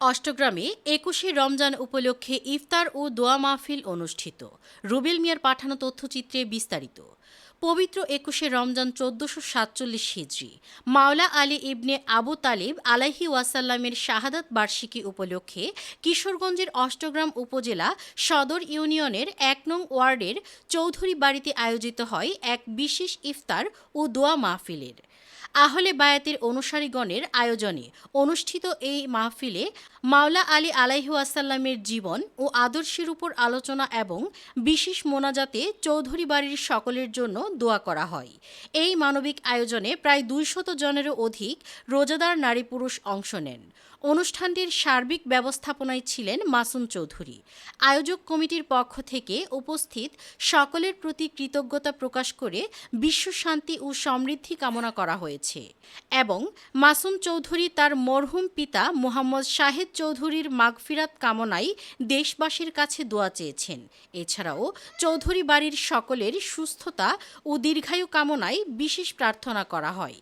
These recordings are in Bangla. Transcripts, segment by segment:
অষ্টগ্রামে ২১শে রমজান উপলক্ষে ইফতার ও দোয়া মাহফিল অনুষ্ঠিত। রুবেল মিয়ার পাঠানো তথ্যচিত্রে বিস্তারিত। পবিত্র ২১শে রমজান ১৪৪৭ হিজরি মাওলা আলী ইবনে আবু তালিব আলাইহি ওয়াসাল্লামের শাহাদাত বার্ষিকী উপলক্ষে কিশোরগঞ্জের অষ্টগ্রাম উপজেলা সদর ইউনিয়নের ১ নং ওয়ার্ডের চৌধুরী বাড়িতে আয়োজিত হয় এক বিশেষ ইফতার ও দোয়া মাহফিলের। আহলে বায়াতের অনুসারীগণের আয়োজনে অনুষ্ঠিত এই মাহফিলে মাওলা আলী আলাইহি ওয়াসাল্লামের জীবন ও আদর্শের উপর আলোচনা এবং বিশেষ মোনাজাতে চৌধুরী বাড়ির সকলের জন্য দোয়া করা হয়। এই মানবিক আয়োজনে প্রায় ২০০ জনেরও অধিক রোজাদার নারী পুরুষ অংশ নেন। অনুষ্ঠানটির সার্বিক ব্যবস্থাপনায় ছিলেন মাসুম চৌধুরী। আয়োজক কমিটির পক্ষ থেকে উপস্থিত সকলের প্রতি কৃতজ্ঞতা প্রকাশ করে বিশ্বশান্তি ও সমৃদ্ধি কামনা করা হয়েছে এবং মাসুম চৌধুরী তার মরহুম পিতা মোহাম্মদ শাহেদ চৌধুরীর মাগফিরাত কামনায় দেশবাসীর কাছে দোয়া চেয়েছেন। এছাড়াও চৌধুরী বাড়ির সকলের সুস্থতা ও দীর্ঘায়ু কামনায় বিশেষ প্রার্থনা করা হয়।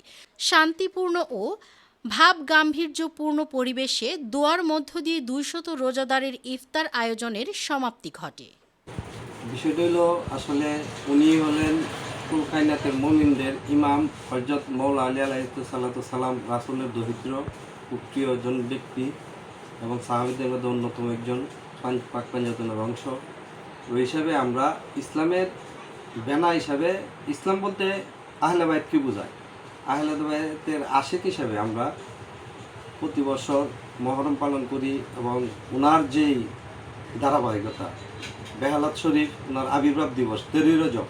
শান্তিপূর্ণ ও ভাবগাম্ভীর্যপূর্ণ পরিবেশে দোয়ার মধ্য দিয়ে ২০০ রোজাদারের ইফতার আয়োজনের সমাপ্তি ঘটে। বিষয়টা হলো আসলে উনি হলেন কুল কায়নাতের মুমিনদের ইমাম হযরত মাওলা আলী আলাইহিসসালাম রাসূলের দরিদ্র প্রিয় জন ব্যক্তি এবং সাহাবীদের মধ্যে অন্যতম একজন পাক পাঞ্জাতনের অংশ। ওই হিসাবে আমরা ইসলামের বেনা হিসাবে ইসলাম বলতে আহলে বায়াতকে বোঝায়। আহলে বায়াতের আশিক হিসাবে আমরা প্রতি বছর মহরম পালন করি এবং ওনার যেই ধারাবাহিকতা বেহালাত শরীফ ওনার আবির্ভাব দিবস ১৩ রজব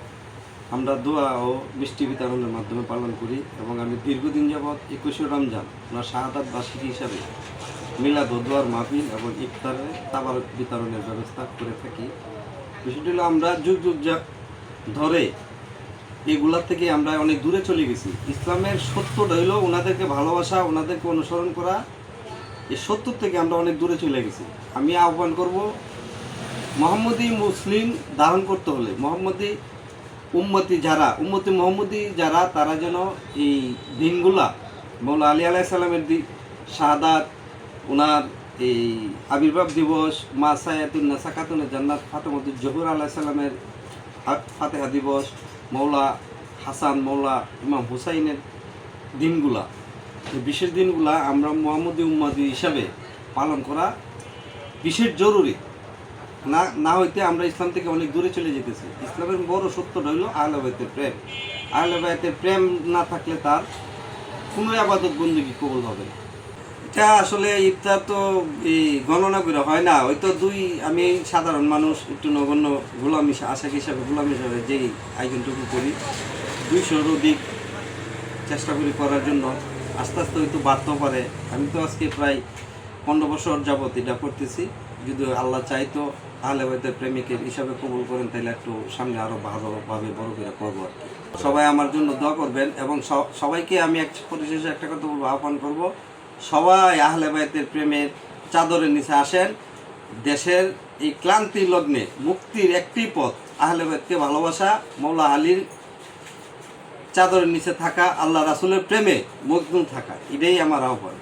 আমরা দোয়া ও মিষ্টি বিতরণের মাধ্যমে পালন করি এবং আমি দীর্ঘদিন যাবৎ ২১শে রমজান ওনার শাহাদাত বার্ষিকী হিসাবে মিলাদ ও দোয়ার মাহফিল এবং ইফতারে তাবারক বিতরণের ব্যবস্থা করে থাকি। বিষয়টি হলো আমরা যুগ যুগ ধরে এগুলার থেকে আমরা অনেক দূরে চলে গেছি। ইসলামের সত্যটা হইল ওনাদেরকে ভালোবাসা, ওনাদেরকে অনুসরণ করা। এই সত্য থেকে আমরা অনেক দূরে চলে গেছি। আমি আহ্বান করব, মোহাম্মদী মুসলিম ধারণ করতে হলে মোহাম্মদী উম্মতি মোহাম্মদী যারা তারা যেন এই দিনগুলা মাওলা আলী আলাইহিস সালামের শাহাদাত, ওনার এই আবির্ভাব দিবস, মা সায়াতুন সাকাতুন জান্নাত ফাতেমাতুজ জোহরা আলাইহিস সালামের ফাতেহা দিবস, মৌলা হাসান মৌলা ইমাম হুসাইনের দিনগুলা, এই বিশেষ দিনগুলা আমরা মুহাম্মদী উম্মতি হিসাবে পালন করা বিশেষ জরুরি। না হইতে আমরা ইসলাম থেকে অনেক দূরে চলে যেতেছি। ইসলামের বড় সত্যটা হইল আহলে বায়াতের প্রেম। আহলে বায়াতের প্রেম না থাকলে তার কোনো ইবাদত বন্দেগী কবুল হবে না। এটা আসলে ইফতার তো এই গণনা করে হয় না, হয়তো আমি সাধারণ মানুষ একটু নগণ্য গোলামি আশাক হিসাবে গোলামি হিসাবে যেই আয়োজনটুকু করি ২০০-র অধিক চেষ্টা করি করার জন্য। আস্তে আস্তে হয়তো বাড়তেও পারে। আমি তো আজকে প্রায় ১৫ বছর যাবত এটা করতেছি। যদি আল্লাহ চাইতো আহলে বায়াতের প্রেমিকের হিসাবে কবুল করেন তাহলে একটু সামনে আরও ভালোভাবে বড় করে করবো আর কি। সবাই আমার জন্য দোয়া করবেন এবং সবাইকে আমি পরিশেষে একটা কথা বলবো, আহ্বান করবো, সবাই আহলে বায়াতের প্রেমের চাদরের নিচে আসেন। দেশের এই ক্লান্তি লগ্নে মুক্তির একটি পথ আহলে বায়াতকে ভালোবাসা, মৌলা আলীর চাদরের নিচে থাকা, আল্লাহ রাসূলের প্রেমে মগ্ন থাকা, এটাই আমার আহ্বান।